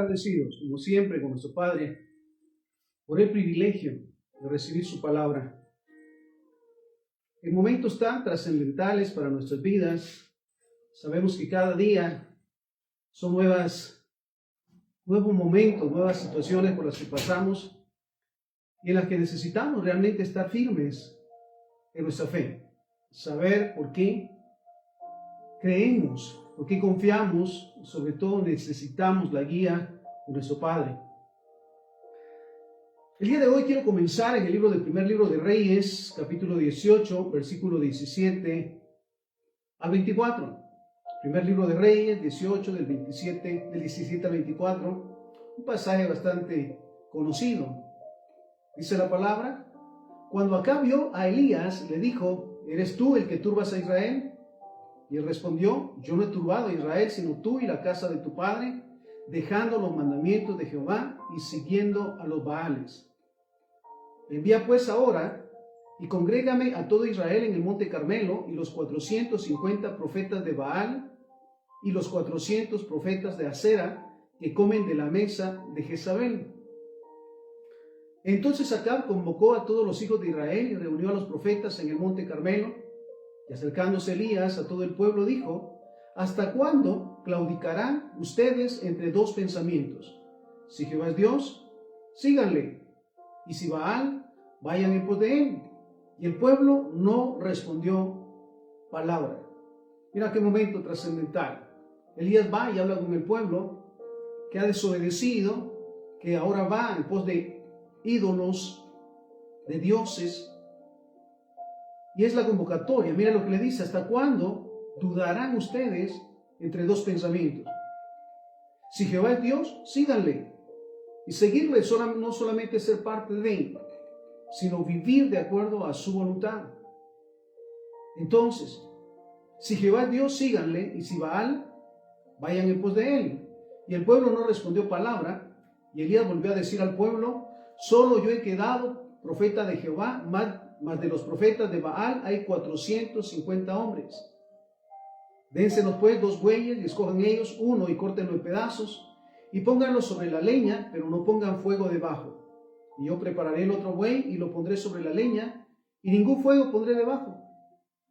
Agradecidos, como siempre, con nuestro Padre, por el privilegio de recibir su palabra. En momentos tan trascendentales para nuestras vidas, sabemos que cada día son nuevos momentos, nuevas situaciones por las que pasamos y en las que necesitamos realmente estar firmes en nuestra fe. Saber por qué creemos, por qué confiamos, y sobre todo necesitamos la guía de nuestro Padre. El día de hoy quiero comenzar en el primer libro de Reyes, capítulo 18, versículo 17 al 24. Primer libro de Reyes, 18, del 17 al 24, un pasaje bastante conocido. Dice la palabra: cuando Acab vio a Elías, le dijo: ¿eres tú el que turbas a Israel? Y él respondió: yo no he turbado a Israel, sino tú y la casa de tu padre, dejando los mandamientos de Jehová y siguiendo a los Baales. Envía pues ahora y congrégame a todo Israel en el monte Carmelo, y los 450 profetas de Baal y los 400 profetas de Acera que comen de la mesa de Jezabel. Entonces Acab convocó a todos los hijos de Israel y reunió a los profetas en el monte Carmelo. Y acercándose Elías a todo el pueblo dijo: ¿hasta cuándo claudicarán ustedes entre dos pensamientos? Si Jehová es Dios, síganle, y si Baal, vayan en pos de él. Y el pueblo no respondió palabra. Mira qué momento trascendental. Elías va y habla con el pueblo que ha desobedecido, que ahora va en pos de ídolos, de dioses. Y es la convocatoria. Mira lo que le dice: ¿hasta cuándo dudarán ustedes entre dos pensamientos? Si Jehová es Dios, síganle. Y seguirle no solamente ser parte de él, sino vivir de acuerdo a su voluntad. Entonces, si Jehová es Dios, síganle, y si Baal, vayan en pos de él. Y el pueblo no respondió palabra, y Elías volvió a decir al pueblo: solo yo he quedado profeta de Jehová, más de los profetas de Baal hay 450 hombres. Dénsenos pues 2 bueyes, y escojan ellos uno y córtenlo en pedazos, y pónganlo sobre la leña, pero no pongan fuego debajo. Y yo prepararé el otro buey y lo pondré sobre la leña, y ningún fuego pondré debajo.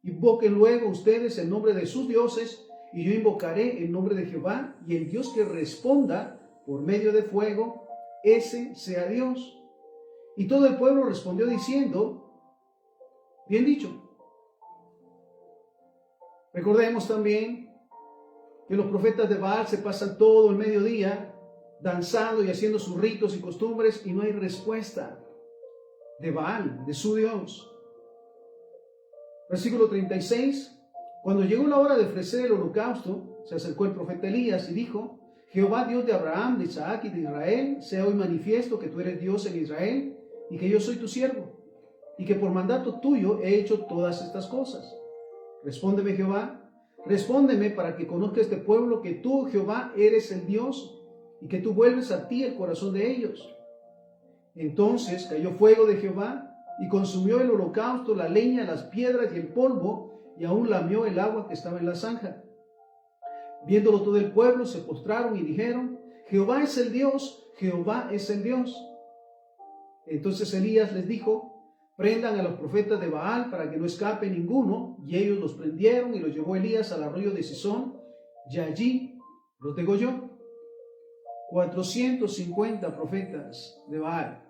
Invoquen luego ustedes el nombre de sus dioses, y yo invocaré el nombre de Jehová, y el Dios que responda por medio de fuego, ese sea Dios. Y todo el pueblo respondió diciendo: bien dicho. Recordemos también que los profetas de Baal se pasan todo el mediodía danzando y haciendo sus ritos y costumbres, y no hay respuesta de Baal, de su Dios. Versículo 36. Cuando llegó la hora de ofrecer el holocausto, se acercó el profeta Elías y dijo: Jehová, Dios de Abraham, de Isaac y de Israel, sea hoy manifiesto que tú eres Dios en Israel, y que yo soy tu siervo, y que por mandato tuyo he hecho todas estas cosas. Respóndeme, Jehová, respóndeme, para que conozca este pueblo que tú, Jehová, eres el Dios, y que tú vuelves a ti el corazón de ellos. Entonces cayó fuego de Jehová, y consumió el holocausto, la leña, las piedras y el polvo, y aún lamió el agua que estaba en la zanja. Viéndolo todo el pueblo, se postraron y dijeron: Jehová es el Dios, Jehová es el Dios. Entonces Elías les dijo: prendan a los profetas de Baal para que no escape ninguno. Y ellos los prendieron, y los llevó Elías al arroyo de Sison, y allí los degolló. 450 profetas de Baal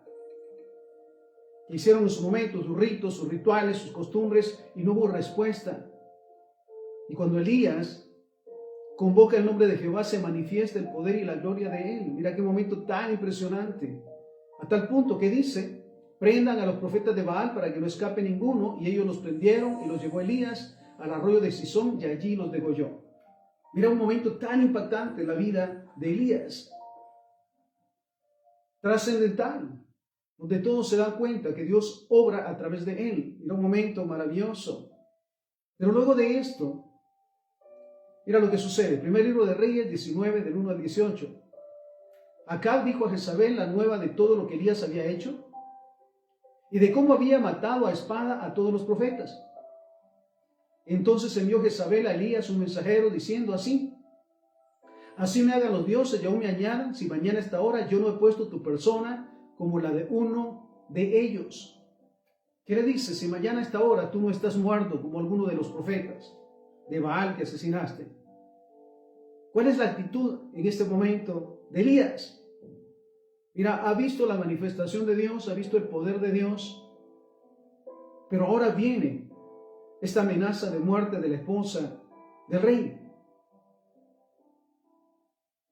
que hicieron en su momento sus ritos, sus rituales, sus costumbres, y no hubo respuesta. Y cuando Elías convoca el nombre de Jehová, se manifiesta el poder y la gloria de él. Mira qué momento tan impresionante, a tal punto que dice: prendan a los profetas de Baal para que no escape ninguno. Y ellos los prendieron, y los llevó Elías al arroyo de Sison, y allí los degolló. Mira un momento tan impactante en la vida de Elías, trascendental, donde todos se dan cuenta que Dios obra a través de él. Mira un momento maravilloso. Pero luego de esto, mira lo que sucede. Primer libro de Reyes 19, del 1 al 18. Acab dijo a Jezabel la nueva de todo lo que Elías había hecho, y de cómo había matado a espada a todos los profetas. Entonces envió Jezabel a Elías un mensajero diciendo así: Así me hagan los dioses y aún me añadan, si mañana a esta hora yo no he puesto tu persona como la de uno de ellos. ¿Qué le dice? Si mañana a esta hora tú no estás muerto como alguno de los profetas de Baal que asesinaste. ¿Cuál es la actitud en este momento de Elías? Mira, ha visto la manifestación de Dios, ha visto el poder de Dios, pero ahora viene esta amenaza de muerte de la esposa del rey.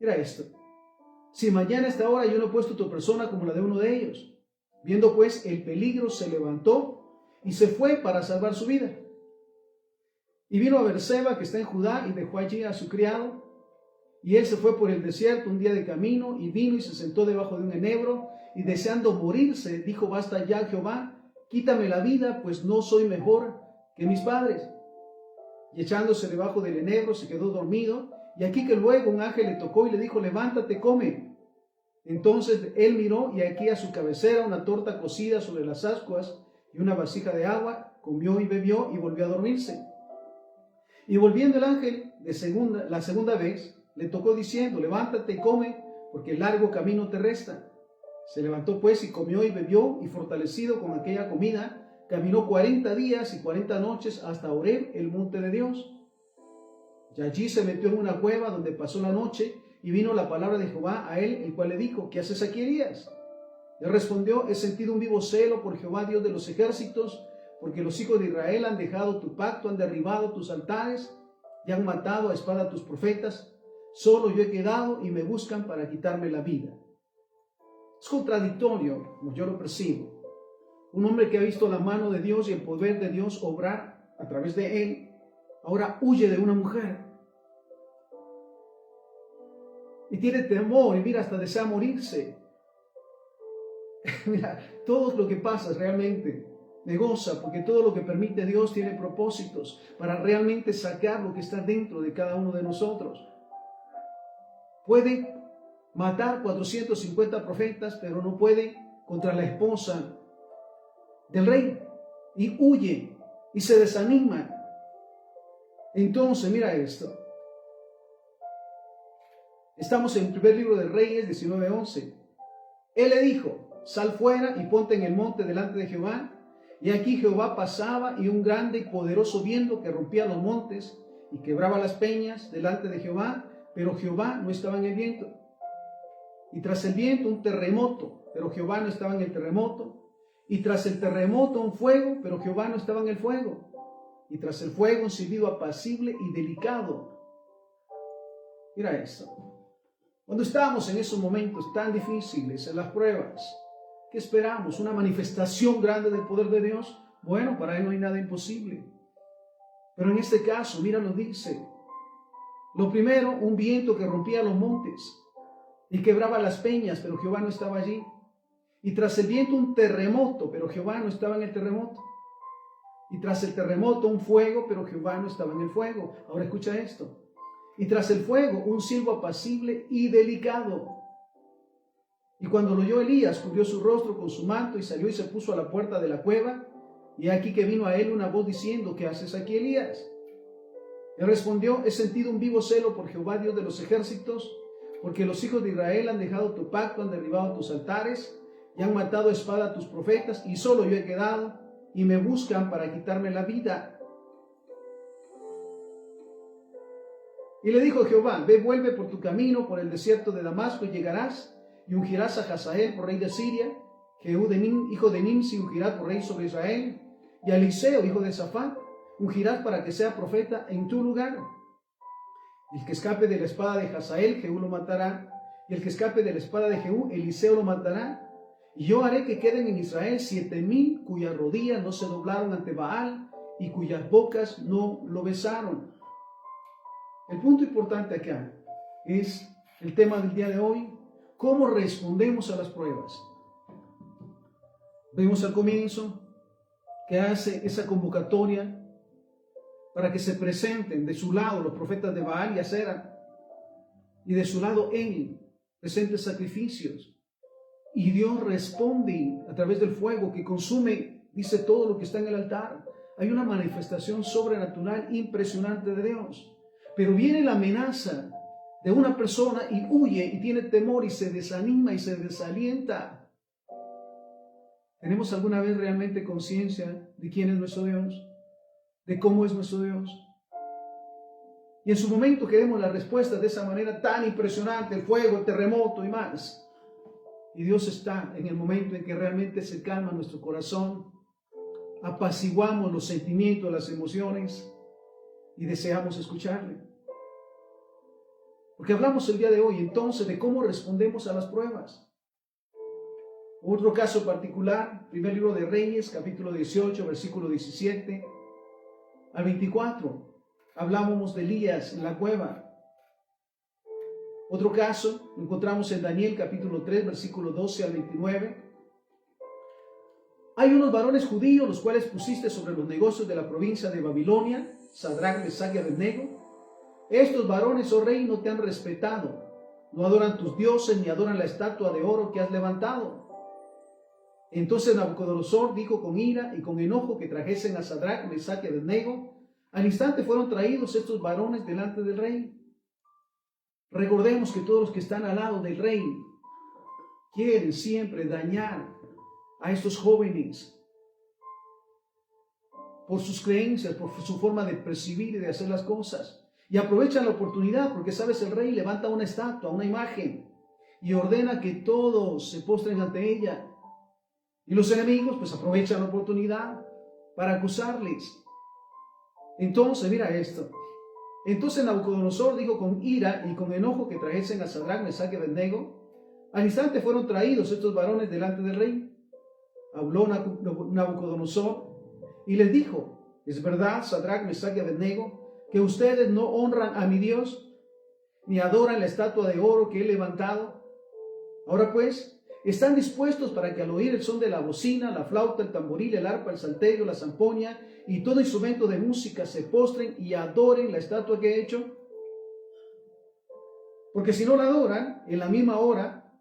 Mira esto. Si mañana a esta hora yo no he puesto tu persona como la de uno de ellos. Viendo pues el peligro, se levantó y se fue para salvar su vida. Y vino a Berseba, que está en Judá, y dejó allí a su criado. Y él se fue por el desierto un día de camino, y vino y se sentó debajo de un enebro, y deseando morirse, dijo: basta ya, Jehová, quítame la vida, pues no soy mejor que mis padres. Y echándose debajo del enebro, se quedó dormido. Y aquí que luego un ángel le tocó y le dijo: levántate, come. Entonces él miró, y aquí a su cabecera una torta cocida sobre las ascuas y una vasija de agua. Comió y bebió y volvió a dormirse. Y volviendo el ángel la segunda vez, le tocó diciendo: levántate y come, porque el largo camino te resta. Se levantó pues y comió y bebió, y fortalecido con aquella comida, caminó 40 días y 40 noches hasta Horeb, el monte de Dios. Y allí se metió en una cueva donde pasó la noche, y vino la palabra de Jehová a él, el cual le dijo: ¿qué haces aquí, Elías? Él respondió: he sentido un vivo celo por Jehová, Dios de los ejércitos, porque los hijos de Israel han dejado tu pacto, han derribado tus altares y han matado a espada a tus profetas. Solo yo he quedado y me buscan para quitarme la vida. Es contradictorio, como yo lo percibo. Un hombre que ha visto la mano de Dios y el poder de Dios obrar a través de él, ahora huye de una mujer. Y tiene temor, y mira, hasta desea morirse. Mira, todo lo que pasa realmente me goza, porque todo lo que permite Dios tiene propósitos para realmente sacar lo que está dentro de cada uno de nosotros. Puede matar 450 profetas, pero no puede contra la esposa del rey. Y huye y se desanima. Entonces, mira esto. Estamos en el primer libro de Reyes 19:11. Él le dijo: sal fuera y ponte en el monte delante de Jehová. Y aquí Jehová pasaba, y un grande y poderoso viento que rompía los montes y quebraba las peñas delante de Jehová, pero Jehová no estaba en el viento. Y tras el viento un terremoto, pero Jehová no estaba en el terremoto. Y tras el terremoto un fuego, pero Jehová no estaba en el fuego. Y tras el fuego un silbido apacible y delicado. Mira esto. Cuando estamos en esos momentos tan difíciles, en las pruebas, ¿qué esperamos? ¿Una manifestación grande del poder de Dios? Bueno, para Él no hay nada imposible. Pero en este caso, mira, nos dice: lo primero, un viento que rompía los montes y quebraba las peñas, pero Jehová no estaba allí. Y tras el viento un terremoto, pero Jehová no estaba en el terremoto. Y tras el terremoto un fuego, pero Jehová no estaba en el fuego. Ahora escucha esto. Y tras el fuego un silbo apacible y delicado. Y cuando lo oyó Elías, cubrió su rostro con su manto y salió y se puso a la puerta de la cueva. Y aquí que vino a él una voz diciendo: ¿qué haces aquí, Elías? Él respondió: he sentido un vivo celo por Jehová, Dios de los ejércitos, porque los hijos de Israel han dejado tu pacto, han derribado tus altares y han matado a espada a tus profetas, y solo yo he quedado, y me buscan para quitarme la vida. Y le dijo Jehová: ve, vuelve por tu camino por el desierto de Damasco, y llegarás y ungirás a Hazael por rey de Siria. Jehú hijo de Nimsi ungirá por rey sobre Israel, y a Eliseo hijo de Safat ungirás para que sea profeta en tu lugar. El que escape de la espada de Hazael, Jehú lo matará, y el que escape de la espada de Jehú, Eliseo lo matará. Y yo haré que queden en Israel 7,000 cuyas rodillas no se doblaron ante Baal y cuyas bocas no lo besaron. El punto importante acá es el tema del día de hoy: ¿cómo respondemos a las pruebas? Vemos al comienzo que hace esa convocatoria para que se presenten de su lado los profetas de Baal y Asera, y de su lado él presente sacrificios. Y Dios responde a través del fuego que consume, dice, todo lo que está en el altar. Hay una manifestación sobrenatural impresionante de Dios. Pero viene la amenaza de una persona y huye y tiene temor y se desanima y se desalienta. ¿Tenemos alguna vez realmente conciencia de quién es nuestro Dios? ¿De cómo es nuestro Dios? Y en su momento queremos la respuesta de esa manera tan impresionante, el fuego, el terremoto y más. Y Dios está en el momento en que realmente se calma nuestro corazón, apaciguamos los sentimientos, las emociones y deseamos escucharle. Porque hablamos el día de hoy entonces de cómo respondemos a las pruebas. Otro caso particular, primer libro de Reyes, capítulo 18, versículo 17 al 24. Hablábamos de Elías en la cueva. Otro caso lo encontramos en Daniel capítulo 3, versículo 12 al 29. Hay unos varones judíos los cuales pusiste sobre los negocios de la provincia de Babilonia, Sadrach, Mesach y Abednego. Estos varones, oh rey, no te han respetado, no adoran tus dioses ni adoran la estatua de oro que has levantado. Entonces Nabucodonosor dijo con ira y con enojo que trajesen a Sadrach, Mesach y Abednego. Al instante fueron traídos estos varones delante del rey. Recordemos que todos los que están al lado del rey quieren siempre dañar a estos jóvenes por sus creencias, por su forma de percibir y de hacer las cosas. Y aprovechan la oportunidad porque, sabes, el rey levanta una estatua, una imagen y ordena que todos se postren ante ella. Y los enemigos pues aprovechan la oportunidad para acusarles. Entonces, mira esto. Entonces Nabucodonosor dijo con ira y con enojo que trajesen a Sadrach, Mesach y Abednego. Al instante fueron traídos estos varones delante del rey. Habló Nabucodonosor y les dijo: ¿es verdad, Sadrach, Mesach y Abednego, que ustedes no honran a mi Dios, ni adoran la estatua de oro que he levantado? Ahora pues, ¿están dispuestos para que al oír el son de la bocina, la flauta, el tamboril, el arpa, el salterio, la zampoña y todo instrumento de música se postren y adoren la estatua que he hecho? Porque si no la adoran, en la misma hora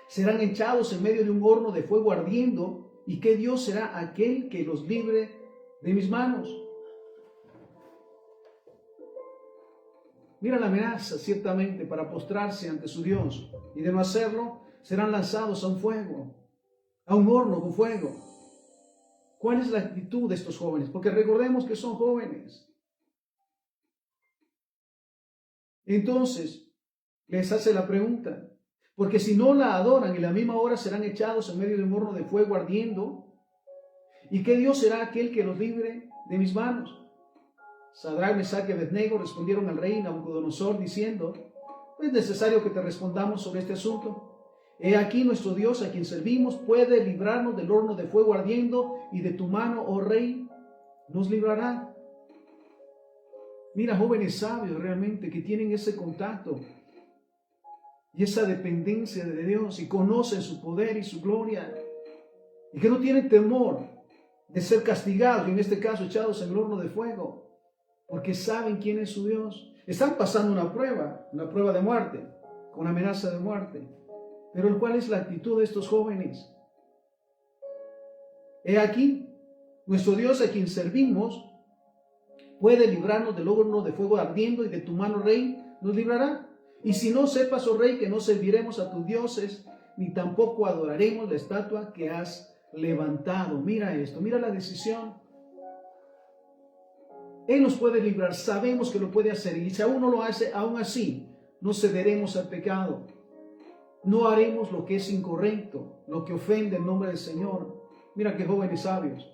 serán echados en medio de un horno de fuego ardiendo. ¿Y qué Dios será aquel que los libre de mis manos? Mira la amenaza, ciertamente, para postrarse ante su Dios, y de no hacerlo, serán lanzados a un fuego, a un horno con fuego. ¿Cuál es la actitud de estos jóvenes? Porque recordemos que son jóvenes. Entonces, les hace la pregunta, porque si no la adoran, en la misma hora serán echados en medio de un horno de fuego ardiendo. ¿Y qué Dios será aquel que los libre de mis manos? Sadrach, Mesach y Abednego respondieron al rey Nabucodonosor diciendo: no es necesario que te respondamos sobre este asunto. He aquí nuestro Dios a quien servimos puede librarnos del horno de fuego ardiendo, y de tu mano, oh rey, nos librará. Mira, jóvenes sabios realmente que tienen ese contacto y esa dependencia de Dios y conocen su poder y su gloria, y que no tienen temor de ser castigados, y en este caso echados en el horno de fuego, porque saben quién es su Dios. Están pasando una prueba de muerte, con amenaza de muerte. Pero ¿cuál es la actitud de estos jóvenes? He aquí, nuestro Dios a quien servimos puede librarnos del horno de fuego ardiendo, y de tu mano, rey, nos librará. Y si no, sepas, oh rey, que no serviremos a tus dioses, ni tampoco adoraremos la estatua que has levantado. Mira esto, mira la decisión. Él nos puede librar, sabemos que lo puede hacer, y si aún no lo hace, aún así no cederemos al pecado. No haremos lo que es incorrecto, lo que ofende el nombre del Señor. Mira qué jóvenes sabios.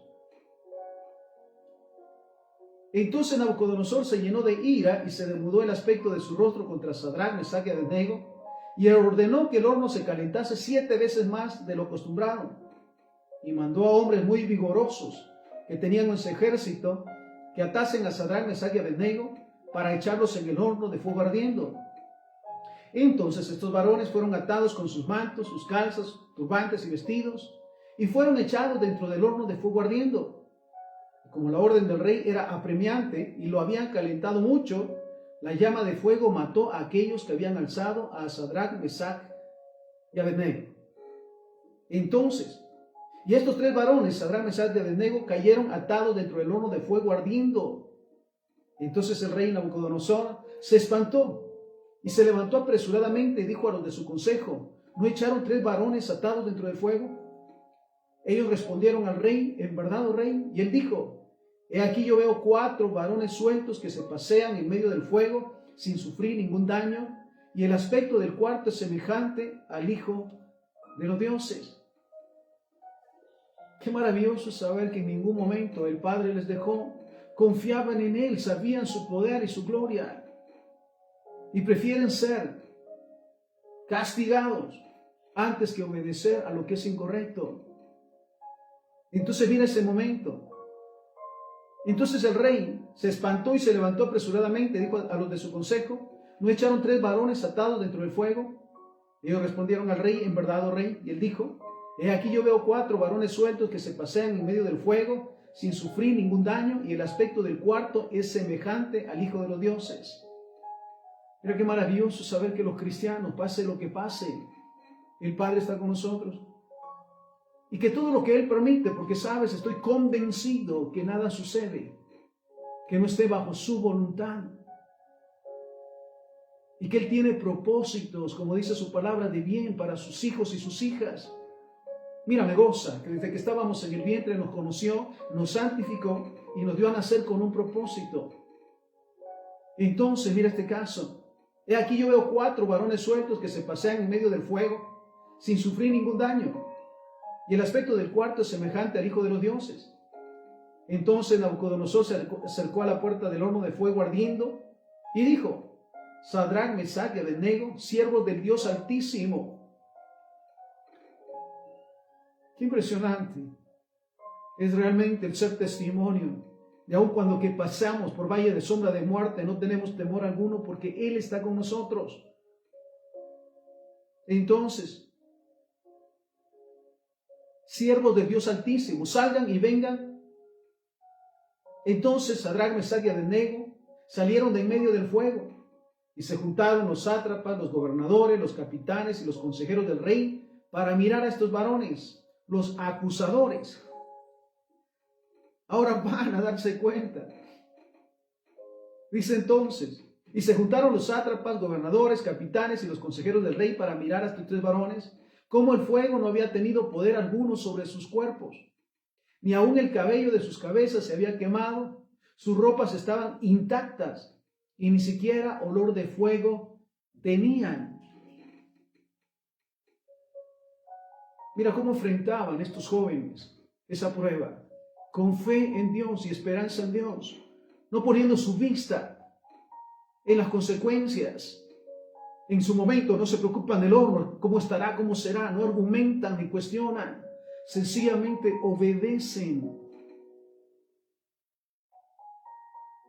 Entonces Nabucodonosor se llenó de ira y se demudó el aspecto de su rostro contra Sadrach, Mesach y Abednego, y ordenó que el horno se calentase 7 veces más de lo acostumbrado. Y mandó a hombres muy vigorosos que tenían en su ejército que atasen a Sadrach, Mesach y Abednego para echarlos en el horno de fuego ardiendo. Entonces estos varones fueron atados con sus mantos, sus calzas, turbantes y vestidos, y fueron echados dentro del horno de fuego ardiendo. Como la orden del rey era apremiante y lo habían calentado mucho, la llama de fuego mató a aquellos que habían alzado a Sadrach, Mesach y Abednego. Entonces, y estos 3 varones, Sadrach, Mesach y Abednego, cayeron atados dentro del horno de fuego ardiendo. Entonces el rey Nabucodonosor se espantó Y se levantó apresuradamente y dijo a los de su consejo: ¿no echaron 3 varones atados dentro del fuego? Ellos respondieron al rey: en verdad, oh rey. Y él dijo: he aquí yo veo 4 varones sueltos que se pasean en medio del fuego sin sufrir ningún daño, y el aspecto del cuarto es semejante al Hijo de los dioses. Qué maravilloso saber que en ningún momento el Padre les dejó. Confiaban en Él, sabían su poder y su gloria, y prefieren ser castigados antes que obedecer a lo que es incorrecto. Entonces viene ese momento. Entonces el rey se espantó y se levantó apresuradamente, dijo a los de su consejo: ¿no echaron 3 varones atados dentro del fuego? Y ellos respondieron al rey: en verdad, oh rey. Y él dijo: he aquí yo veo 4 varones sueltos que se pasean en medio del fuego sin sufrir ningún daño, y el aspecto del cuarto es semejante al Hijo de los dioses. Mira qué maravilloso saber que los cristianos, pase lo que pase, el Padre está con nosotros. Y que todo lo que Él permite, porque sabes, estoy convencido que nada sucede que no esté bajo su voluntad. Y que Él tiene propósitos, como dice su palabra, de bien para sus hijos y sus hijas. Mira, me goza que desde que estábamos en el vientre nos conoció, nos santificó y nos dio a nacer con un propósito. Entonces, mira este caso. He aquí yo veo 4 varones sueltos que se pasean en medio del fuego sin sufrir ningún daño. Y el aspecto del cuarto es semejante al Hijo de los dioses. Entonces Nabucodonosor se acercó a la puerta del horno de fuego ardiendo y dijo: Sadrac, Mesac y Abednego, siervos del Dios Altísimo. Qué impresionante es realmente el ser testimonio. Y aun cuando que pasamos por valle de sombra de muerte, no tenemos temor alguno porque Él está con nosotros. Entonces, siervos del Dios Altísimo, salgan y vengan. Entonces Sadrac, Mesac y Abednego salieron de en medio del fuego, y se juntaron los sátrapas, los gobernadores, los capitanes y los consejeros del rey para mirar a estos varones, los acusadores. Ahora van a darse cuenta. Dice entonces: y se juntaron los sátrapas, gobernadores, capitanes y los consejeros del rey para mirar a estos 3 varones, cómo el fuego no había tenido poder alguno sobre sus cuerpos, ni aun el cabello de sus cabezas se había quemado, sus ropas estaban intactas y ni siquiera olor de fuego tenían. Mira cómo enfrentaban estos jóvenes esa prueba, con fe en Dios y esperanza en Dios, no poniendo su vista en las consecuencias. En su momento no se preocupan del horno, cómo estará, cómo será, no argumentan ni cuestionan, sencillamente obedecen.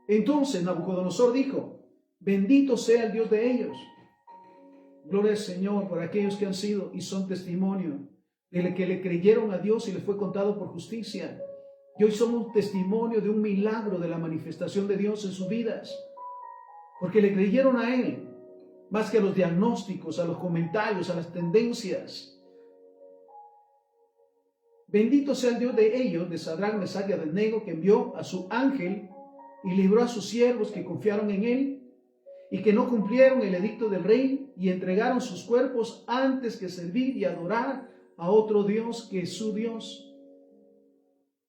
Entonces Nabucodonosor dijo: bendito sea el Dios de ellos. Gloria al Señor por aquellos que han sido y son testimonio de que le creyeron a Dios y les fue contado por justicia. Y hoy somos testimonio de un milagro de la manifestación de Dios en sus vidas, porque le creyeron a Él, más que a los diagnósticos, a los comentarios, a las tendencias. Bendito sea el Dios de ellos, de Sadrac, Mesac y Abednego, que envió a su ángel y libró a sus siervos que confiaron en Él y que no cumplieron el edicto del rey y entregaron sus cuerpos antes que servir y adorar a otro Dios que es su Dios.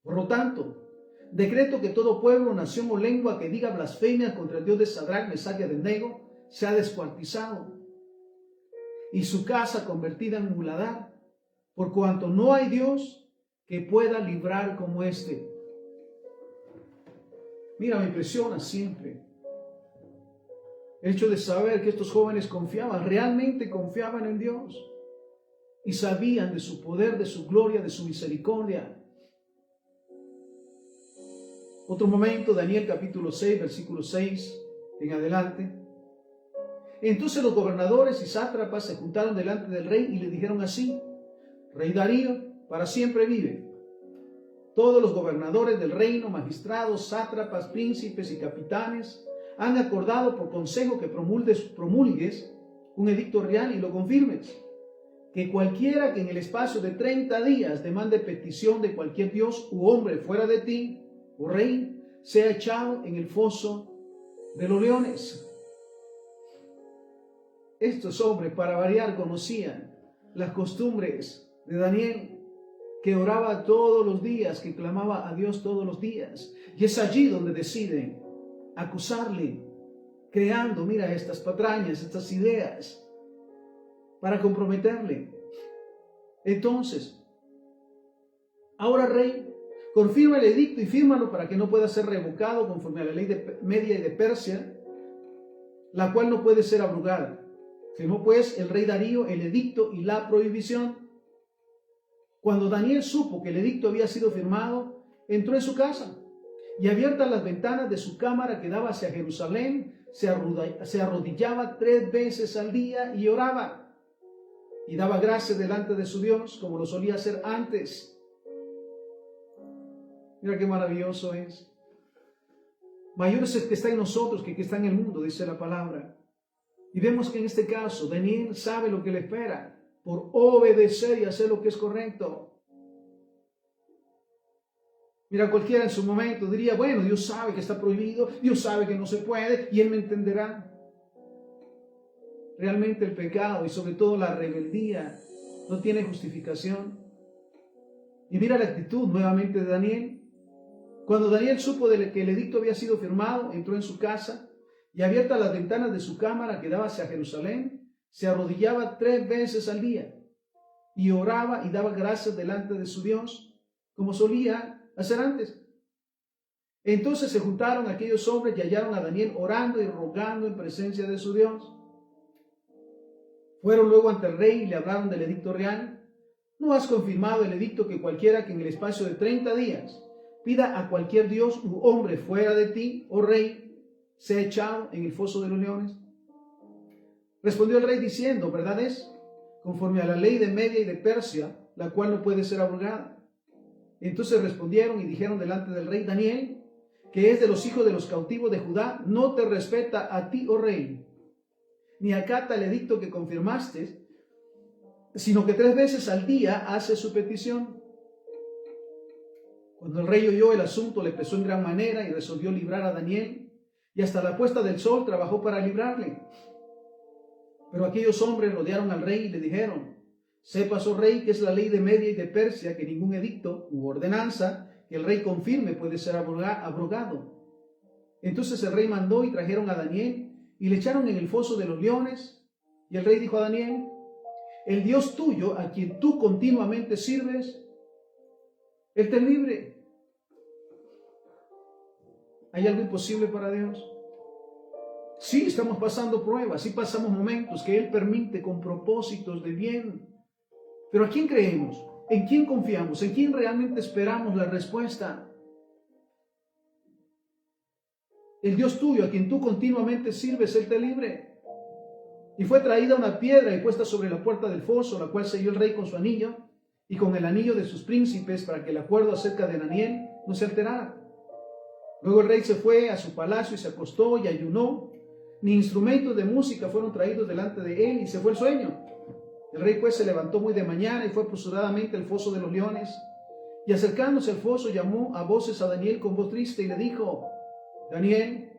Por lo tanto, decreto que todo pueblo, nación o lengua que diga blasfemia contra el Dios de Sadrac, Mesac y Abednego sea descuartizado y su casa convertida en muladar, por cuanto no hay Dios que pueda librar como este. Mira, me impresiona siempre el hecho de saber que estos jóvenes confiaban, realmente confiaban en Dios y sabían de su poder, de su gloria, de su misericordia. Otro momento, Daniel capítulo 6, versículo 6 en adelante. Entonces los gobernadores y sátrapas se juntaron delante del rey y le dijeron así: Rey Darío, para siempre vive. Todos los gobernadores del reino, magistrados, sátrapas, príncipes y capitanes han acordado por consejo que promulgues un edicto real y lo confirmes, que cualquiera que en el espacio de 30 días demande petición de cualquier dios u hombre fuera de ti, oh rey, sea echado en el foso de los leones. estos hombres, para variar, conocían las costumbres de Daniel, que oraba todos los días, que clamaba a Dios todos los días. Y es allí donde deciden acusarle, creando, mira, estas patrañas, estas ideas, para comprometerle. Entonces, ahora rey, confirma el edicto y fírmalo para que no pueda ser revocado conforme a la ley de Media y de Persia, la cual no puede ser abrogada. Firmó pues el rey Darío el edicto y la prohibición. Cuando Daniel supo que el edicto había sido firmado, entró en su casa y abiertas las ventanas de su cámara que daba hacia Jerusalén, se arrodillaba 3 veces al día y oraba y daba gracias delante de su Dios como lo solía hacer antes. Mira qué maravilloso es. Mayor es el que está en nosotros que el que está en el mundo, dice la palabra. Y vemos que en este caso Daniel sabe lo que le espera por obedecer y hacer lo que es correcto. Mira, cualquiera en su momento diría, bueno, Dios sabe que está prohibido, Dios sabe que no se puede y Él me entenderá. Realmente el pecado y sobre todo la rebeldía no tiene justificación. Y mira la actitud nuevamente de Daniel. Cuando Daniel supo de que el edicto había sido firmado, entró en su casa y abiertas las ventanas de su cámara que daba hacia Jerusalén, se arrodillaba 3 veces al día y oraba y daba gracias delante de su Dios, como solía hacer antes. Entonces se juntaron aquellos hombres y hallaron a Daniel orando y rogando en presencia de su Dios. Fueron luego ante el rey y le hablaron del edicto real. ¿No has confirmado el edicto que cualquiera que en el espacio de 30 días pida a cualquier dios u hombre fuera de ti, oh rey, sea echado en el foso de los leones? Respondió el rey diciendo, verdad es, conforme a la ley de Media y de Persia, la cual no puede ser abrogada. Entonces respondieron y dijeron delante del rey, Daniel, que es de los hijos de los cautivos de Judá, no te respeta a ti, oh rey, ni acata el edicto que confirmaste, sino que 3 veces al día hace su petición. Cuando el rey oyó el asunto, le pesó en gran manera y resolvió librar a Daniel, y hasta la puesta del sol trabajó para librarle. Pero aquellos hombres rodearon al rey y le dijeron, sepas, oh rey, que es la ley de Media y de Persia, que ningún edicto u ordenanza que el rey confirme puede ser abrogado. Entonces el rey mandó y trajeron a Daniel y le echaron en el foso de los leones. Y el rey dijo a Daniel, el Dios tuyo, a quien tú continuamente sirves, Él te libre. ¿Hay algo imposible para Dios? Sí, estamos pasando pruebas, sí pasamos momentos que Él permite con propósitos de bien. Pero ¿a quién creemos? ¿En quién confiamos? ¿En quién realmente esperamos la respuesta? El Dios tuyo, a quien tú continuamente sirves, Él te libre. Y fue traída una piedra y puesta sobre la puerta del foso, la cual selló el rey con su anillo y con el anillo de sus príncipes, para que el acuerdo acerca de Daniel no se alterara. Luego el rey se fue a su palacio y se acostó y ayunó. Ni instrumentos de música fueron traídos delante de él, y se fue el sueño. El rey pues se levantó muy de mañana y fue apresuradamente al foso de los leones. Y acercándose al foso llamó a voces a Daniel con voz triste y le dijo, Daniel,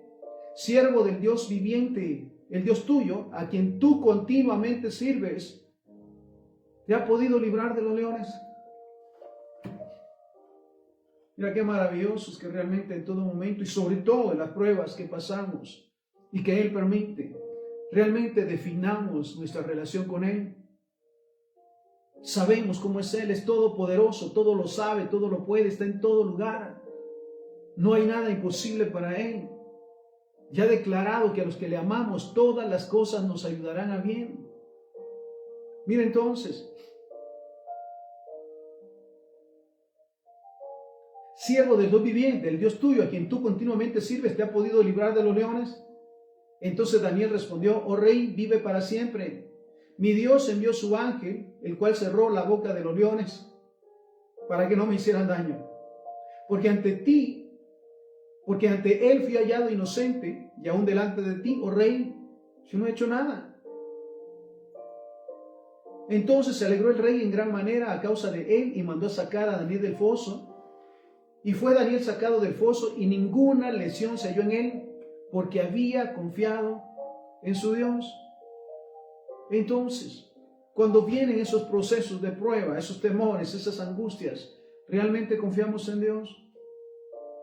siervo del Dios viviente, el Dios tuyo, a quien tú continuamente sirves, ¿te ha podido librar de los leones? Mira qué maravilloso es que realmente en todo momento y sobre todo en las pruebas que pasamos y que Él permite, realmente definamos nuestra relación con Él. Sabemos cómo es Él, es todopoderoso, todo lo sabe, todo lo puede, está en todo lugar. No hay nada imposible para Él. Ya ha declarado que a los que le amamos todas las cosas nos ayudarán a bien. Mira entonces, siervo del Dios viviente, el Dios tuyo, a quien tú continuamente sirves, ¿te ha podido librar de los leones? Entonces Daniel respondió, oh rey, vive para siempre. Mi Dios envió su ángel, el cual cerró la boca de los leones, para que no me hicieran daño. Porque ante él fui hallado inocente, y aún delante de ti, oh rey, yo no he hecho nada. Entonces se alegró el rey en gran manera a causa de él, y mandó a sacar a Daniel del foso. Y fue Daniel sacado del foso, y ninguna lesión se halló en él, porque había confiado en su Dios. Entonces, cuando vienen esos procesos de prueba, esos temores, esas angustias, ¿realmente confiamos en Dios?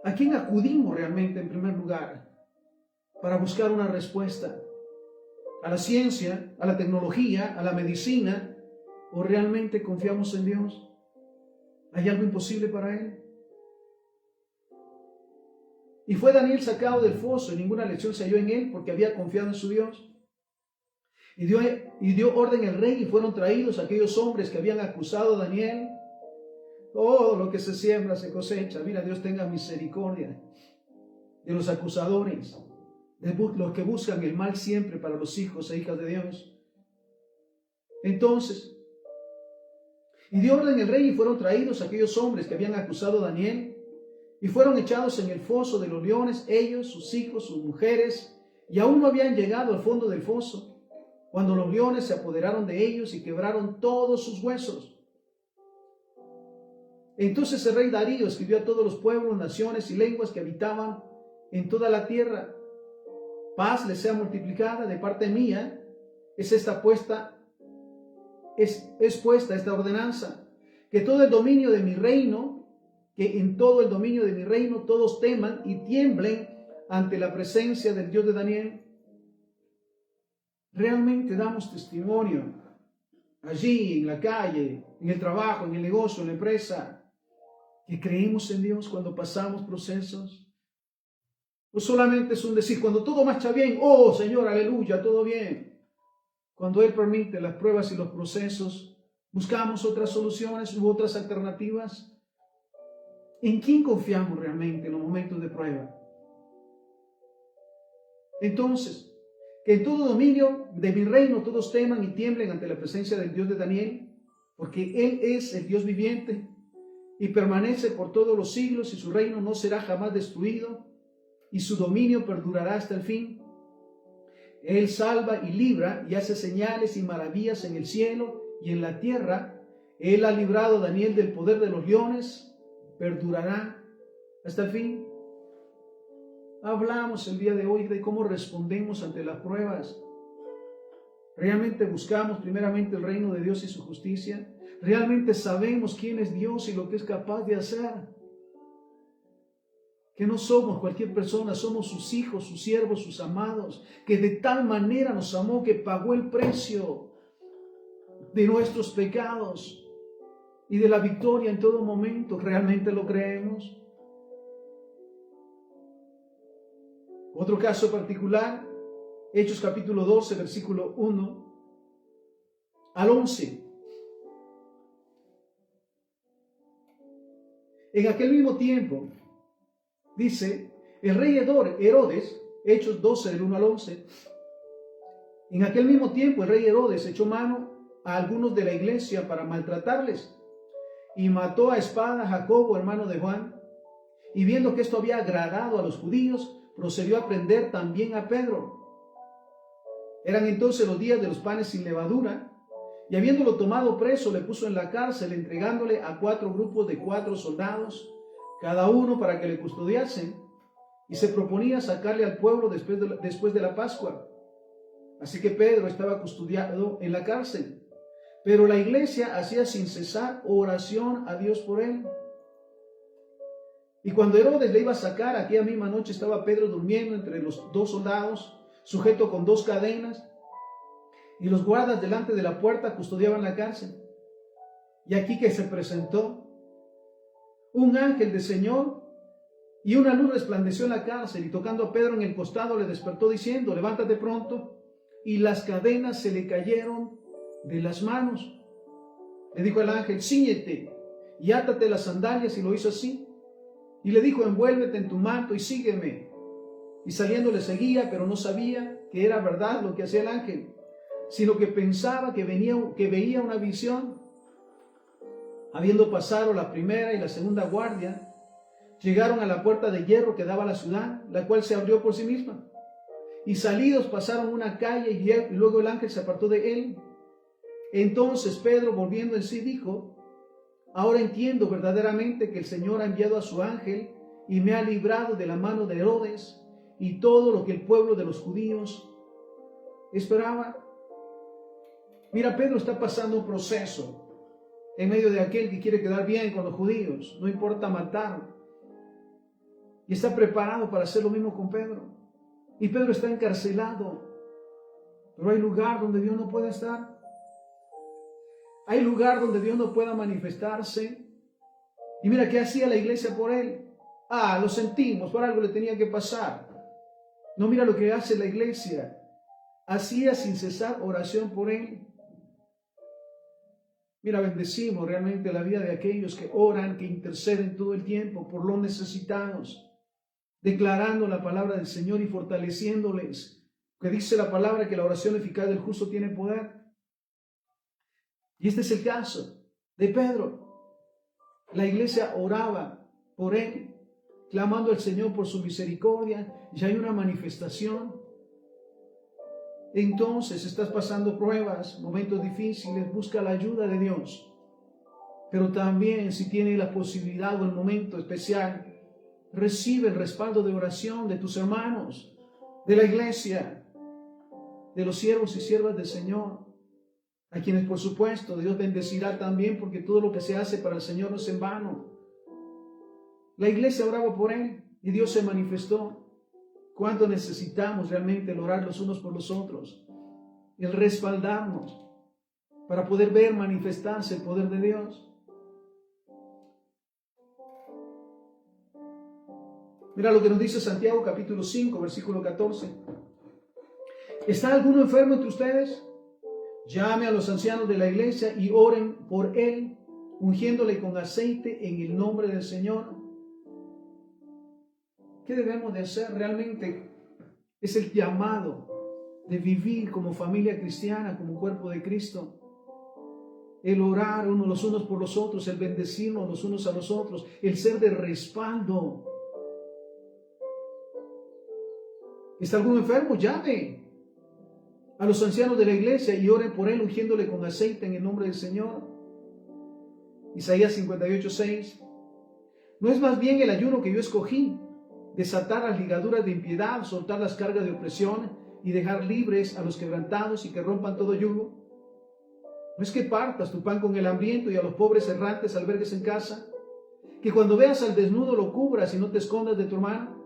¿A quién acudimos realmente en primer lugar para buscar una respuesta? ¿A la ciencia, a la tecnología, a la medicina? ¿O realmente confiamos en Dios? ¿Hay algo imposible para Él? Y fue Daniel sacado del foso y ninguna lección se halló en él porque había confiado en su Dios. Y dio orden el rey y fueron traídos aquellos hombres que habían acusado a Daniel. Todo lo que se siembra se cosecha. Mira, Dios tenga misericordia de los acusadores, de los que buscan el mal siempre para los hijos e hijas de Dios. Entonces, y dio orden el rey y fueron traídos aquellos hombres que habían acusado a Daniel y fueron echados en el foso de los leones, ellos, sus hijos, sus mujeres, y aún no habían llegado al fondo del foso, cuando los leones se apoderaron de ellos y quebraron todos sus huesos. Entonces el rey Darío escribió a todos los pueblos, naciones y lenguas que habitaban en toda la tierra: paz les sea multiplicada de parte mía, es puesta esta ordenanza, que todo el dominio de mi reino, que en todo el dominio de mi reino todos teman y tiemblen ante la presencia del Dios de Daniel. Realmente damos testimonio allí, en la calle, en el trabajo, en el negocio, en la empresa, que creemos en Dios cuando pasamos procesos. O solamente es un decir, cuando todo marcha bien, oh Señor, aleluya, todo bien. Cuando Él permite las pruebas y los procesos, buscamos otras soluciones u otras alternativas. ¿En quién confiamos realmente en los momentos de prueba? Entonces, que en todo dominio de mi reino todos teman y tiemblen ante la presencia del Dios de Daniel, porque Él es el Dios viviente y permanece por todos los siglos, y su reino no será jamás destruido, y su dominio perdurará hasta el fin. Él salva y libra y hace señales y maravillas en el cielo y en la tierra. Él ha librado a Daniel del poder de los leones, perdurará hasta el fin. Hablamos el día de hoy de cómo respondemos ante las pruebas. ¿Realmente buscamos primeramente el reino de Dios y su justicia? ¿Realmente sabemos quién es Dios y lo que es capaz de hacer? Que no somos cualquier persona, somos sus hijos, sus siervos, sus amados, que de tal manera nos amó que pagó el precio de nuestros pecados y de la victoria en todo momento. ¿Realmente lo creemos? Otro caso particular, Hechos capítulo 12, versículo 1 al 11. En aquel mismo tiempo, dice, el rey Herodes, Hechos 12, del 1 al 11, en aquel mismo tiempo el rey Herodes echó mano a algunos de la iglesia para maltratarles y mató a espada a Jacobo, hermano de Juan, y viendo que esto había agradado a los judíos, procedió a prender también a Pedro. Eran entonces los días de los panes sin levadura, y habiéndolo tomado preso, le puso en la cárcel, entregándole a 4 grupos de 4 soldados, cada uno para que le custodiasen, y se proponía sacarle al pueblo después de la Pascua. Así que Pedro estaba custodiado en la cárcel, pero la iglesia hacía sin cesar oración a Dios por él. Y cuando Herodes le iba a sacar, aquella misma noche estaba Pedro durmiendo entre los 2 soldados, sujeto con 2 cadenas, y los guardas delante de la puerta custodiaban la cárcel. Y aquí que se presentó un ángel del Señor, y una luz resplandeció en la cárcel, y tocando a Pedro en el costado le despertó diciendo, levántate pronto, y las cadenas se le cayeron de las manos. Le dijo el ángel, cíñete y átate las sandalias, y lo hizo así. Y le dijo, envuélvete en tu manto y sígueme. Y saliendo le seguía, pero no sabía que era verdad lo que hacía el ángel, sino que pensaba que veía una visión. Habiendo pasado la primera y la segunda guardia, llegaron a la puerta de hierro que daba a la ciudad, la cual se abrió por sí misma. Y salidos pasaron una calle y luego el ángel se apartó de él. Entonces Pedro, volviendo en sí, dijo, ahora entiendo verdaderamente que el Señor ha enviado a su ángel y me ha librado de la mano de Herodes y todo lo que el pueblo de los judíos esperaba. Mira, Pedro está pasando un proceso en medio de aquel que quiere quedar bien con los judíos, no importa matar. Y está preparado para hacer lo mismo con Pedro. Y Pedro está encarcelado. Pero hay lugar donde Dios no puede estar. Hay lugar donde Dios no pueda manifestarse. Y mira, ¿qué hacía la iglesia por él? Lo sentimos, por algo le tenía que pasar. No, mira lo que hace la iglesia. Hacía sin cesar oración por él. Mira, bendecimos realmente la vida de aquellos que oran, que interceden todo el tiempo por los necesitados, declarando la palabra del Señor y fortaleciéndoles, que dice la palabra que la oración eficaz del justo tiene poder. Y este es el caso de Pedro. La iglesia oraba por él, clamando al Señor por su misericordia, y hay una manifestación. Entonces estás pasando pruebas, momentos difíciles, busca la ayuda de Dios. Pero también, si tienes la posibilidad o el momento especial, recibe el respaldo de oración de tus hermanos, de la iglesia, de los siervos y siervas del Señor, a quienes por supuesto Dios bendecirá también, porque todo lo que se hace para el Señor no es en vano. La iglesia oraba por él y Dios se manifestó. ¿Cuánto necesitamos realmente el orar los unos por los otros? El respaldarnos para poder ver manifestarse el poder de Dios. Mira lo que nos dice Santiago capítulo 5, versículo 14. ¿Está alguno enfermo entre ustedes? Llame a los ancianos de la iglesia y oren por él, ungiéndole con aceite en el nombre del Señor. ¿Qué debemos de hacer realmente? Es el llamado de vivir como familia cristiana, como cuerpo de Cristo. El orar los unos por los otros, el bendecirnos los unos a los otros, el ser de respaldo. ¿Está alguno enfermo? Llame a los ancianos de la iglesia y oren por él, ungiéndole con aceite en el nombre del Señor. Isaías 58:6. ¿No es más bien el ayuno que yo escogí? Desatar las ligaduras de impiedad, soltar las cargas de opresión y dejar libres a los quebrantados y que rompan todo yugo. ¿No es que partas tu pan con el hambriento y a los pobres errantes albergues en casa? Que cuando veas al desnudo lo cubras y no te escondas de tu hermano.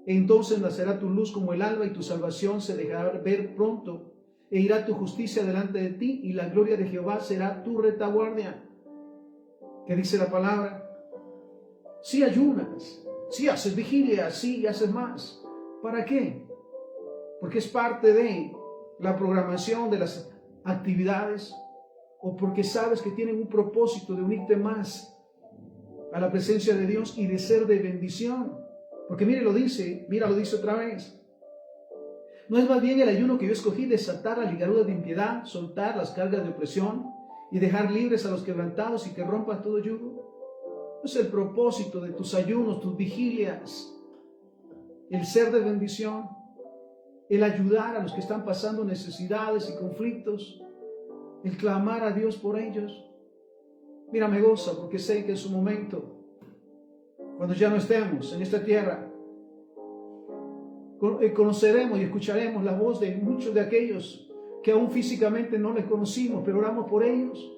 Entonces nacerá tu luz como el alba y tu salvación se dejará ver pronto. E irá tu justicia delante de ti y la gloria de Jehová será tu retaguardia. ¿Qué dice la palabra? Si ayunas, si haces vigilia, si haces más. ¿Para qué? Porque es parte de la programación de las actividades o porque sabes que tienen un propósito de unirte más a la presencia de Dios y de ser de bendición. Porque mira lo dice otra vez. ¿No es más bien el ayuno que yo escogí desatar las ligaduras de impiedad, soltar las cargas de opresión y dejar libres a los quebrantados y que rompan todo yugo? Es el propósito de tus ayunos, tus vigilias, el ser de bendición, el ayudar a los que están pasando necesidades y conflictos, el clamar a Dios por ellos. Mira, me goza porque sé que en su momento, cuando ya no estemos en esta tierra, conoceremos y escucharemos la voz de muchos de aquellos que aún físicamente no les conocimos, pero oramos por ellos,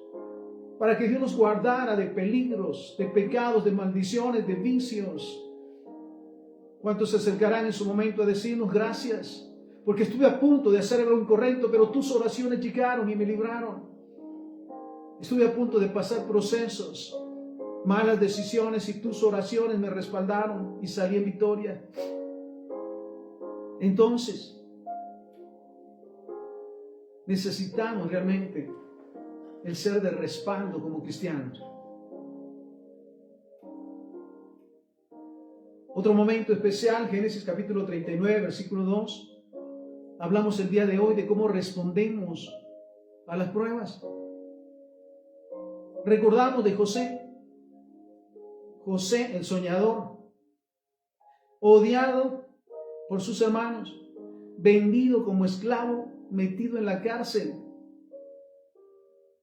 para que Dios nos guardara de peligros, de pecados, de maldiciones, de vicios. ¿Cuántos se acercarán en su momento a decirnos gracias? Porque estuve a punto de hacer algo incorrecto, pero tus oraciones llegaron y me libraron. Estuve a punto de pasar procesos, malas decisiones y tus oraciones me respaldaron y salí en victoria. Entonces, necesitamos realmente el ser de respaldo como cristianos. Otro momento especial, Génesis capítulo 39, versículo 2. Hablamos el día de hoy de cómo respondemos a las pruebas. Recordamos de José, el soñador, odiado por sus hermanos, vendido como esclavo, metido en la cárcel.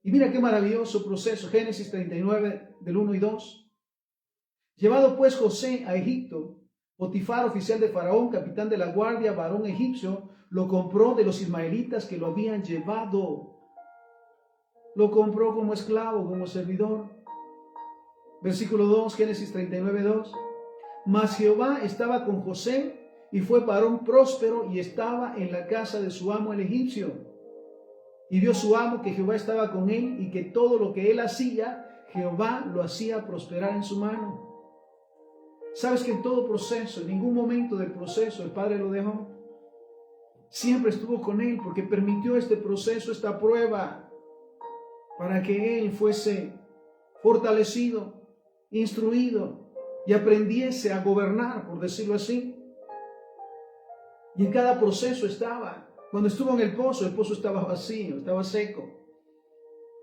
Y mira qué maravilloso proceso, Génesis 39, del 1 y 2. Llevado pues José a Egipto, Potifar, oficial de Faraón, capitán de la guardia, varón egipcio, lo compró de los ismaelitas que lo habían llevado. lo compró como esclavo, como servidor. Versículo 2, Génesis 39:2. Mas Jehová estaba con José y fue varón próspero y estaba en la casa de su amo el egipcio. Y vio su amo que Jehová estaba con él y que todo lo que él hacía, Jehová lo hacía prosperar en su mano. ¿Sabes que en todo proceso, en ningún momento del proceso, el Padre lo dejó? Siempre estuvo con él porque permitió este proceso, esta prueba, para que él fuese fortalecido, instruido y aprendiese a gobernar, por decirlo así. Y en cada proceso estaba. Cuando estuvo en el pozo estaba vacío, estaba seco.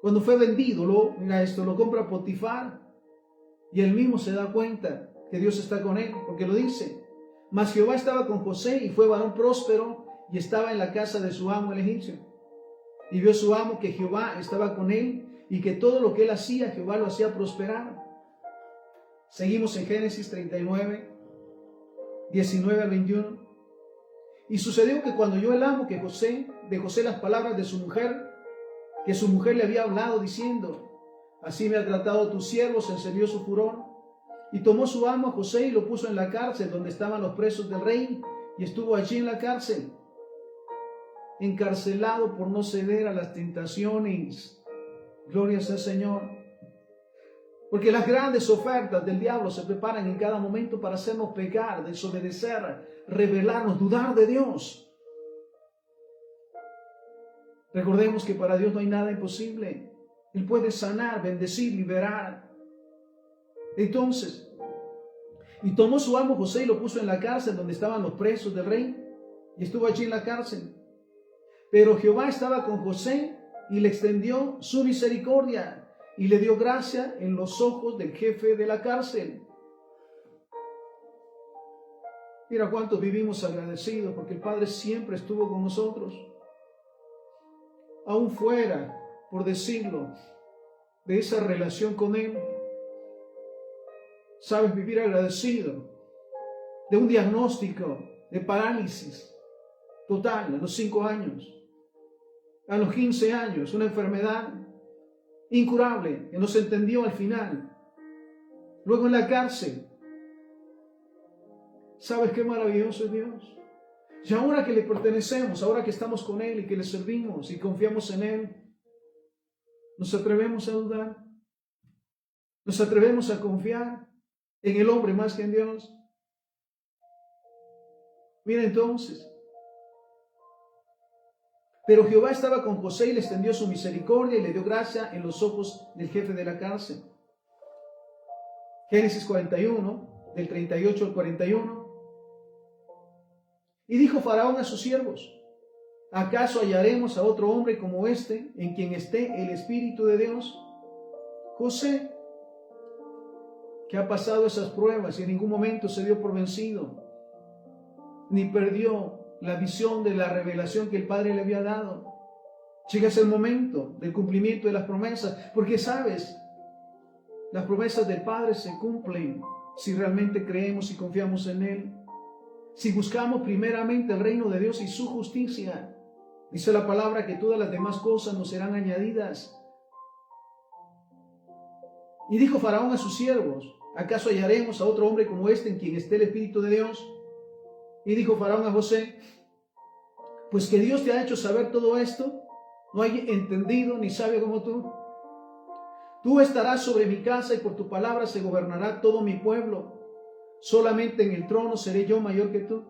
Cuando fue vendido, lo compra Potifar y él mismo se da cuenta que Dios está con él, porque lo dice. Mas Jehová estaba con José y fue varón próspero y estaba en la casa de su amo el egipcio. Y vio su amo que Jehová estaba con él y que todo lo que él hacía, Jehová lo hacía prosperar. Seguimos en Génesis 39, 19 al 21. Y sucedió que cuando oyó el amo de José las palabras de su mujer, que su mujer le había hablado diciendo: así me ha tratado tu siervo, se encendió su furor. Y tomó su amo a José y lo puso en la cárcel donde estaban los presos del rey, y estuvo allí en la cárcel, encarcelado por no ceder a las tentaciones. Gloria sea al Señor. Porque las grandes ofertas del diablo se preparan en cada momento para hacernos pecar, desobedecer, rebelarnos, dudar de Dios. Recordemos que para Dios no hay nada imposible. Él puede sanar, bendecir, liberar. Entonces, y tomó su amo José y lo puso en la cárcel donde estaban los presos del rey, y estuvo allí en la cárcel. Pero Jehová estaba con José y le extendió su misericordia y le dio gracia en los ojos del jefe de la cárcel. Mira cuántos vivimos agradecidos porque el Padre siempre estuvo con nosotros. Aún fuera, por decirlo, de esa relación con Él. Sabes, vivir agradecido de un diagnóstico de parálisis total a los 5 años, a los 15 años, una enfermedad incurable que no se entendió al final. Luego en la cárcel. ¿Sabes qué maravilloso es Dios? Y ahora que le pertenecemos, ahora que estamos con Él y que le servimos y confiamos en Él, nos atrevemos a dudar, nos atrevemos a confiar en el hombre más que en Dios. Mira entonces, pero Jehová estaba con José y le extendió su misericordia y le dio gracia en los ojos del jefe de la cárcel. Génesis 41, del 38 al 41. Y dijo Faraón a sus siervos: ¿acaso hallaremos a otro hombre como este, en quien esté el Espíritu de Dios? José, que ha pasado esas pruebas y en ningún momento se dio por vencido, ni perdió la visión de la revelación que el Padre le había dado. Llega el momento del cumplimiento de las promesas, porque sabes, las promesas del Padre se cumplen si realmente creemos y confiamos en Él. Si buscamos primeramente el reino de Dios y su justicia, dice la palabra que todas las demás cosas nos serán añadidas. Y dijo Faraón a sus siervos: ¿acaso hallaremos a otro hombre como este en quien esté el Espíritu de Dios? Y dijo Faraón a José: pues que Dios te ha hecho saber todo esto, no hay entendido ni sabio como tú. Tú estarás sobre mi casa y por tu palabra se gobernará todo mi pueblo. Solamente en el trono seré yo mayor que tú.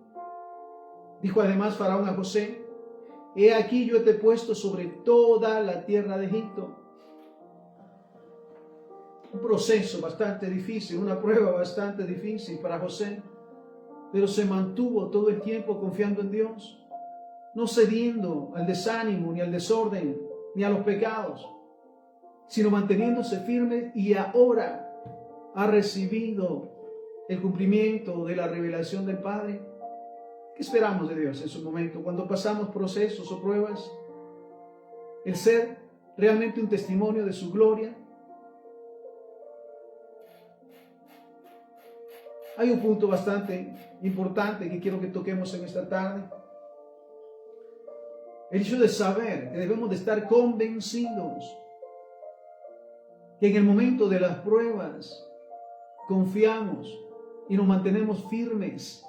Dijo además Faraón a José: he aquí yo te he puesto sobre toda la tierra de Egipto. Un proceso bastante difícil, una prueba bastante difícil para José, pero se mantuvo todo el tiempo confiando en Dios, no cediendo al desánimo, ni al desorden, ni a los pecados, sino manteniéndose firme, y ahora ha recibido el cumplimiento de la revelación del Padre. ¿Qué esperamos de Dios en su momento? Cuando pasamos procesos o pruebas, el ser realmente un testimonio de su gloria. Hay un punto bastante importante que quiero que toquemos en esta tarde. El hecho de saber que debemos de estar convencidos que en el momento de las pruebas confiamos y nos mantenemos firmes,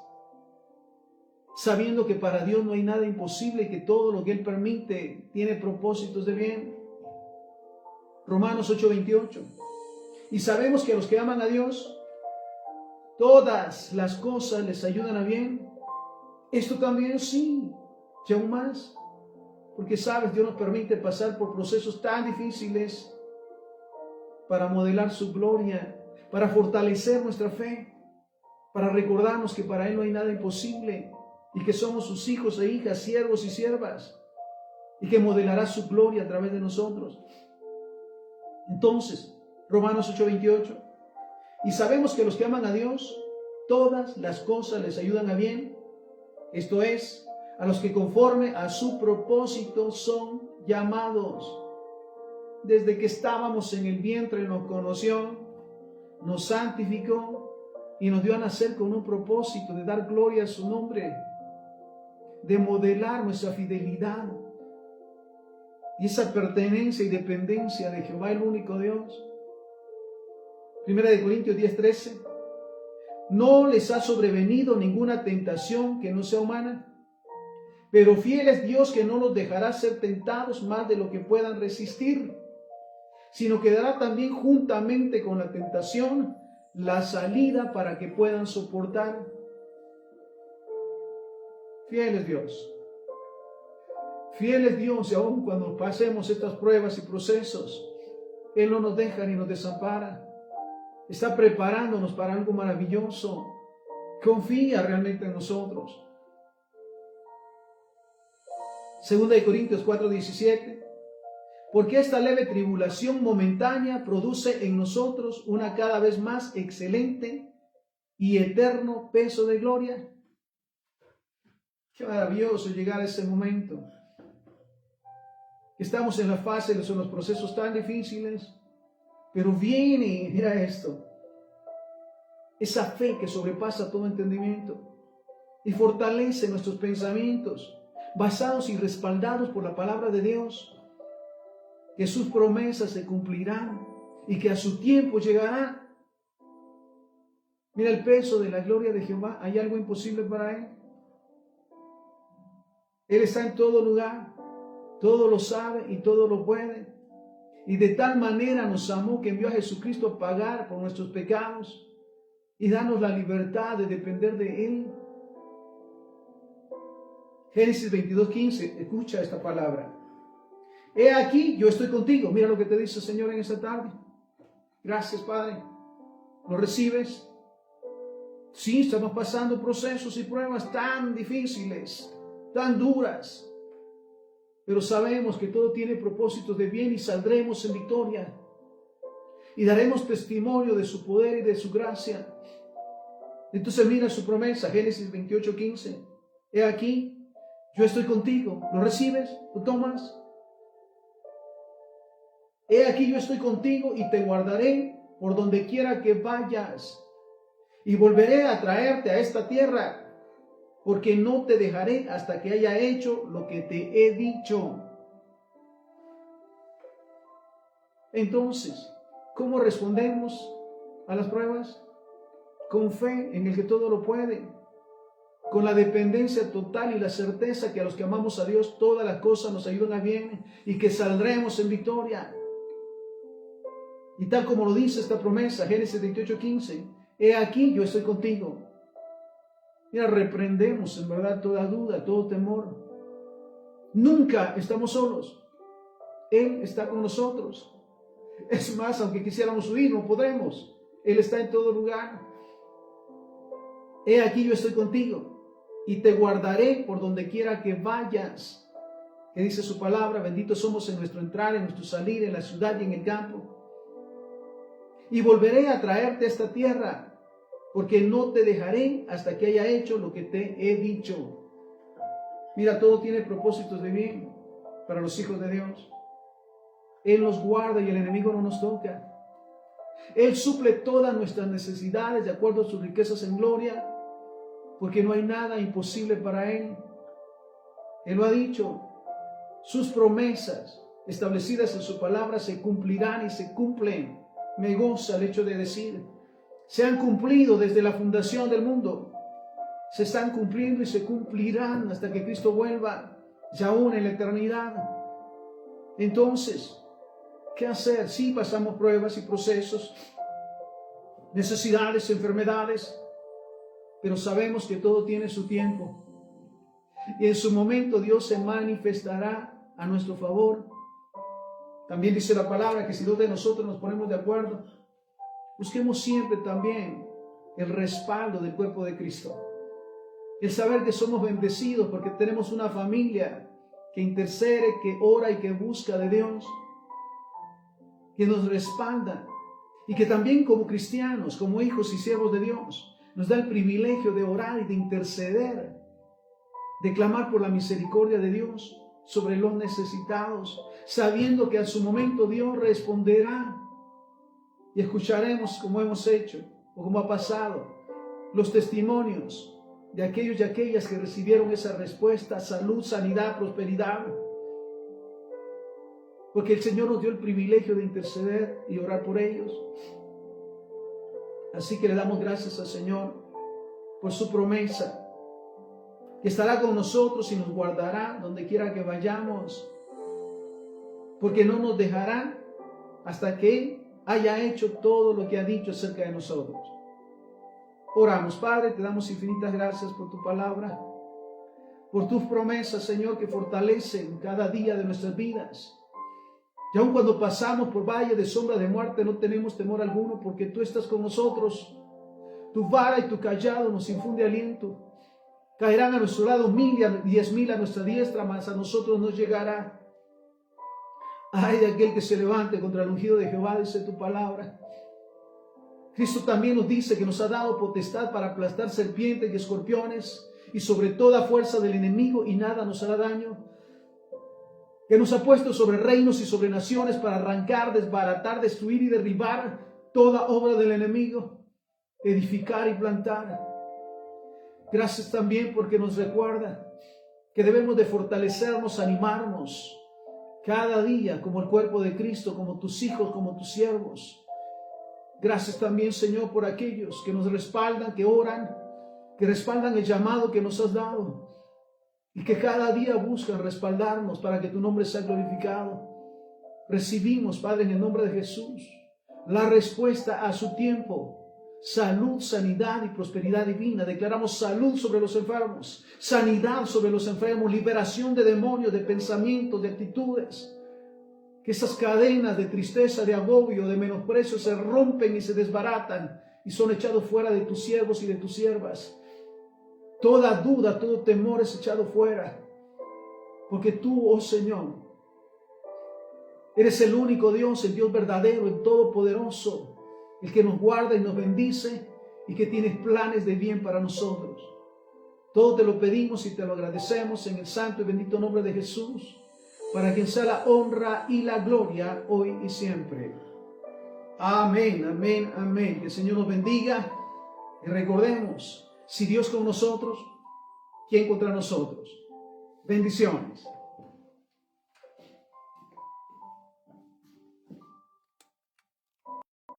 sabiendo que para Dios no hay nada imposible y que todo lo que Él permite tiene propósitos de bien. Romanos 8:28. Y sabemos que a los que aman a Dios, todas las cosas les ayudan a bien. Esto también sí, y aún más, porque sabes, Dios nos permite pasar por procesos tan difíciles para modelar su gloria, para fortalecer nuestra fe, para recordarnos que para Él no hay nada imposible y que somos sus hijos e hijas, siervos y siervas, y que modelará su gloria a través de nosotros. Entonces, Romanos 8:28, y sabemos que a los que aman a Dios, todas las cosas les ayudan a bien, esto es, a los que conforme a su propósito son llamados. Desde que estábamos en el vientre nos conoció, nos santificó y nos dio a nacer con un propósito de dar gloria a su nombre, de modelar nuestra fidelidad y esa pertenencia y dependencia de Jehová, el único Dios. 1 Corintios 10:13. No les ha sobrevenido ninguna tentación que no sea humana, pero fiel es Dios que no los dejará ser tentados más de lo que puedan resistir, sino que dará también juntamente con la tentación la salida para que puedan soportar. Fiel es Dios. Fiel es Dios, y aun cuando pasemos estas pruebas y procesos, Él no nos deja ni nos desampara. Está preparándonos para algo maravilloso. Confía realmente en nosotros. 2 Corintios 4:17. Porque esta leve tribulación momentánea produce en nosotros una cada vez más excelente y eterno peso de gloria. Qué maravilloso llegar a ese momento. Estamos en la fase de los procesos tan difíciles, pero viene, mira esto, esa fe que sobrepasa todo entendimiento y fortalece nuestros pensamientos, basados y respaldados por la palabra de Dios, que sus promesas se cumplirán y que a su tiempo llegará. Mira el peso de la gloria de Jehová. ¿Hay algo imposible para Él? Él está en todo lugar, todo lo sabe y todo lo puede. Y de tal manera nos amó que envió a Jesucristo a pagar por nuestros pecados y darnos la libertad de depender de Él. Génesis 22:15, escucha esta palabra. He aquí, yo estoy contigo. Mira lo que te dice el Señor en esta tarde. Gracias, Padre. ¿Lo recibes? Sí, estamos pasando procesos y pruebas tan difíciles, tan duras. Pero sabemos que todo tiene propósitos de bien y saldremos en victoria. Y daremos testimonio de su poder y de su gracia. Entonces mira su promesa, Génesis 28:15. He aquí, yo estoy contigo. ¿Lo recibes? ¿Lo tomas? He aquí yo estoy contigo y te guardaré por donde quiera que vayas. Y volveré a traerte a esta tierra, porque no te dejaré hasta que haya hecho lo que te he dicho. Entonces, ¿cómo respondemos a las pruebas? Con fe en el que todo lo puede, con la dependencia total y la certeza que a los que amamos a Dios todas las cosas nos ayudan a bien y que saldremos en victoria. Y tal como lo dice esta promesa, Génesis 28:15, he aquí yo estoy contigo. Mira, reprendemos en verdad toda duda, todo temor. Nunca estamos solos. Él está con nosotros. Es más, aunque quisiéramos huir, no podremos. Él está en todo lugar. He aquí yo estoy contigo y te guardaré por donde quiera que vayas. Que dice su palabra, benditos somos en nuestro entrar, en nuestro salir, en la ciudad y en el campo. Y volveré a traerte a esta tierra, porque no te dejaré hasta que haya hecho lo que te he dicho. Mira, todo tiene propósitos de bien para los hijos de Dios. Él nos guarda y el enemigo no nos toca. Él suple todas nuestras necesidades de acuerdo a sus riquezas en gloria, porque no hay nada imposible para Él. Él lo ha dicho. Sus promesas establecidas en su palabra se cumplirán y se cumplen. Me goza el hecho de decir, se han cumplido desde la fundación del mundo. Se están cumpliendo y se cumplirán hasta que Cristo vuelva, y aún en la eternidad. Entonces, ¿qué hacer? Sí, pasamos pruebas y procesos, necesidades, enfermedades, pero sabemos que todo tiene su tiempo. Y en su momento Dios se manifestará a nuestro favor. También dice la palabra que si dos de nosotros nos ponemos de acuerdo, busquemos siempre también el respaldo del cuerpo de Cristo. El saber que somos bendecidos porque tenemos una familia que intercede, que ora y que busca de Dios, que nos respalda y que también como cristianos, como hijos y siervos de Dios, nos da el privilegio de orar y de interceder, de clamar por la misericordia de Dios sobre los necesitados, sabiendo que a su momento Dios responderá y escucharemos como hemos hecho o como ha pasado los testimonios de aquellos y aquellas que recibieron esa respuesta: salud, sanidad, prosperidad, porque el Señor nos dio el privilegio de interceder y orar por ellos. Así que le damos gracias al Señor por su promesa, que estará con nosotros y nos guardará donde quiera que vayamos, porque no nos dejará hasta que Él haya hecho todo lo que ha dicho acerca de nosotros. Oramos. Padre, te damos infinitas gracias por tu palabra, por tus promesas, Señor, que fortalecen cada día de nuestras vidas. Y aun cuando pasamos por valle de sombra de muerte, no tenemos temor alguno, porque tú estás con nosotros. Tu vara y tu cayado nos infunde aliento. Caerán a nuestro lado 1000 y 10,000 a nuestra diestra, mas a nosotros no llegará. Ay de aquel que se levante contra el ungido de Jehová, dice tu palabra. Cristo también nos dice que nos ha dado potestad para aplastar serpientes y escorpiones y sobre toda fuerza del enemigo, y nada nos hará daño. Que nos ha puesto sobre reinos y sobre naciones para arrancar, desbaratar, destruir y derribar toda obra del enemigo, edificar y plantar. Gracias también porque nos recuerda que debemos de fortalecernos, animarnos cada día como el cuerpo de Cristo, como tus hijos, como tus siervos. Gracias también, Señor, por aquellos que nos respaldan, que oran, que respaldan el llamado que nos has dado y que cada día buscan respaldarnos para que tu nombre sea glorificado. Recibimos, Padre, en el nombre de Jesús, la respuesta a su tiempo: salud, sanidad y prosperidad divina. Declaramos salud sobre los enfermos, sanidad sobre los enfermos, liberación de demonios, de pensamientos, de actitudes. Que esas cadenas de tristeza, de agobio, de menosprecio se rompen y se desbaratan y son echados fuera de tus siervos y de tus siervas. Toda duda, todo temor es echado fuera, porque tú, oh Señor, eres el único Dios, el Dios verdadero, el todopoderoso, el que nos guarda y nos bendice y que tienes planes de bien para nosotros. Todo te lo pedimos y te lo agradecemos en el santo y bendito nombre de Jesús, para quien sea la honra y la gloria hoy y siempre. Amén, amén, amén. Que el Señor nos bendiga y recordemos, si Dios con nosotros, ¿quién contra nosotros? Bendiciones.